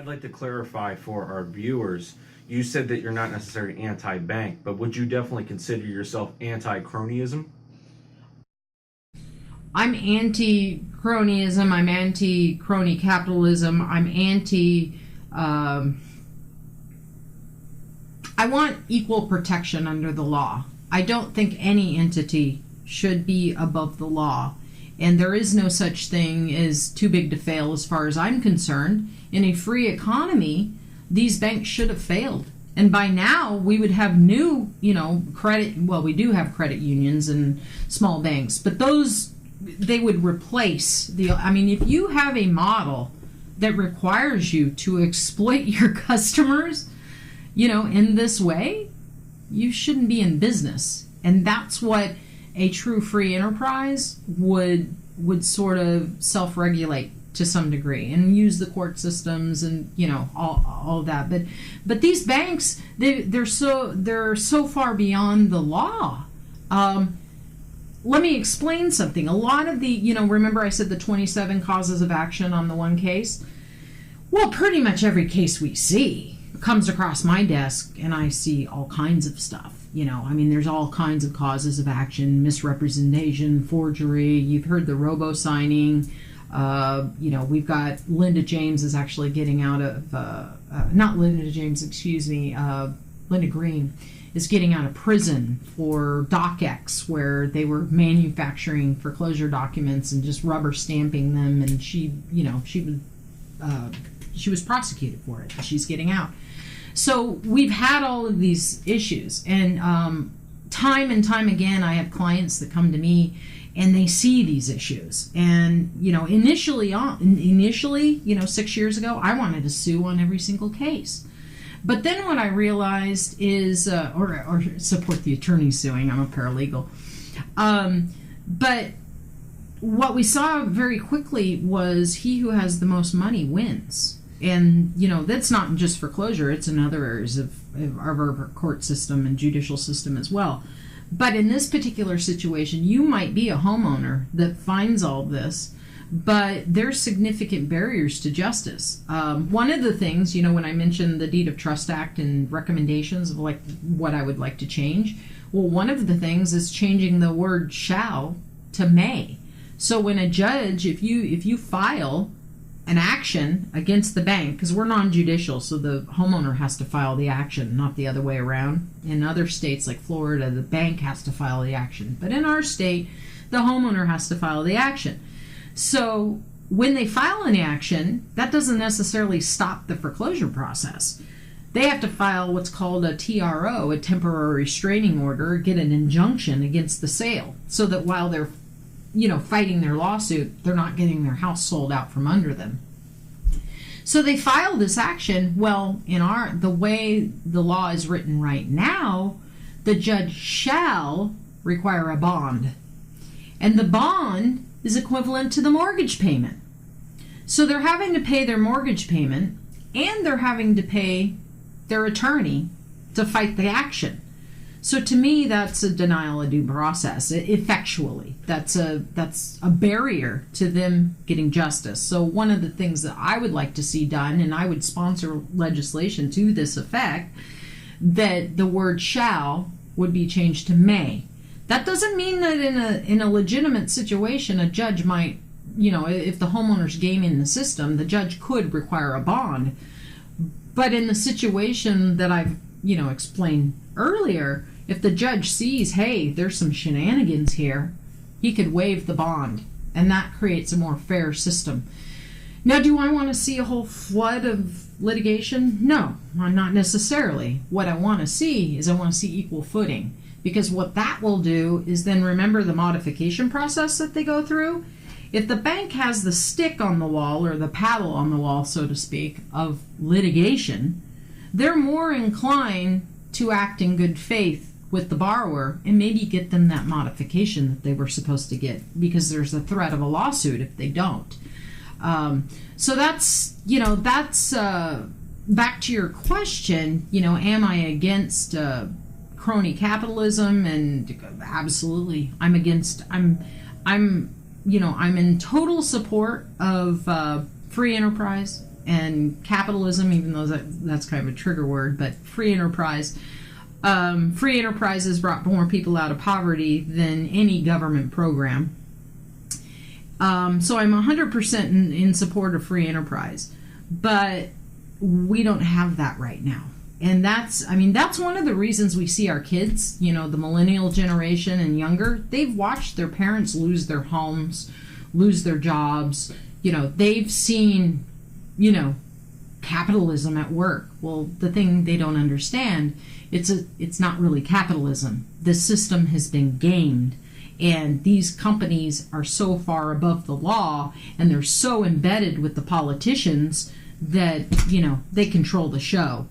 I'd like to clarify for our viewers, you said that you're not necessarily anti-bank, but would you definitely consider yourself anti-cronyism? I'm anti-cronyism, I'm anti-crony capitalism, I'm I want equal protection under the law. I don't think any entity should be above the law. And there is no such thing as too big to fail as far as I'm concerned. In a free economy, these banks should have failed. And by now, we would have new, credit, well, we do have credit unions and small banks, but those, they would replace if you have a model that requires you to exploit your customers, in this way, you shouldn't be in business. And that's what a true free enterprise would sort of self-regulate to some degree and use the court systems and all of that. But these banks, they're so far beyond the law. Let me explain something. A lot of the, remember I said the 27 causes of action on the one case? Well, pretty much every case we see comes across my desk and I see all kinds of stuff. There's all kinds of causes of action, misrepresentation, forgery. You've heard the robo-signing. We've got Linda James is actually getting out of, not Linda James, excuse me, Linda Green is getting out of prison for DocX, where they were manufacturing foreclosure documents and just rubber stamping them, and she was prosecuted for it. She's getting out. So we've had all of these issues, and time and time again, I have clients that come to me and they see these issues. And initially, 6 years ago, I wanted to sue on every single case. But then what I realized is, or support the attorney suing. I'm a paralegal. But what we saw very quickly was he who has the most money wins. And, that's not just foreclosure, it's in other areas of our court system and judicial system as well. But in this particular situation, you might be a homeowner that finds all this, but there's significant barriers to justice. One of the things, when I mentioned the Deed of Trust Act and recommendations of what I would like to change, well, one of the things is changing the word shall to may. So when a judge, if you file an action against the bank, because we're non-judicial, so the homeowner has to file the action, not the other way around. In other states like Florida, the bank has to file the action. But in our state, the homeowner has to file the action. So when they file an action, that doesn't necessarily stop the foreclosure process. They have to file what's called a TRO, a temporary restraining order, get an injunction against the sale, so that while they're fighting their lawsuit, they're not getting their house sold out from under them. So they file this action. Well, the way the law is written right now, the judge shall require a bond. And the bond is equivalent to the mortgage payment. So they're having to pay their mortgage payment, and they're having to pay their attorney to fight the action. So to me, that's a denial of due process, effectually. That's a barrier to them getting justice. So one of the things that I would like to see done, and I would sponsor legislation to this effect, that the word shall would be changed to may. That doesn't mean that in a legitimate situation, a judge might, if the homeowner's gaming the system, the judge could require a bond. But in the situation that I've, explained earlier, if the judge sees, hey, there's some shenanigans here, he could waive the bond, and that creates a more fair system. Now, do I want to see a whole flood of litigation? No, not necessarily. What I want to see is equal footing, because what that will do is then remember the modification process that they go through. If the bank has the stick on the wall, or the paddle on the wall, so to speak, of litigation, they're more inclined to act in good faith with the borrower and maybe get them that modification that they were supposed to get, because there's a threat of a lawsuit if they don't. So that's back to your question, am I against crony capitalism? And absolutely, I'm in total support of free enterprise, and capitalism, even though that's kind of a trigger word, but free enterprise. Free enterprise has brought more people out of poverty than any government program. So I'm 100% in support of free enterprise, but we don't have that right now. And that's one of the reasons we see our kids, the millennial generation and younger, they've watched their parents lose their homes, lose their jobs. They've seen, capitalism at work. Well, the thing they don't understand, it's not really capitalism. The system has been gamed. And these companies are so far above the law, and they're so embedded with the politicians that, they control the show.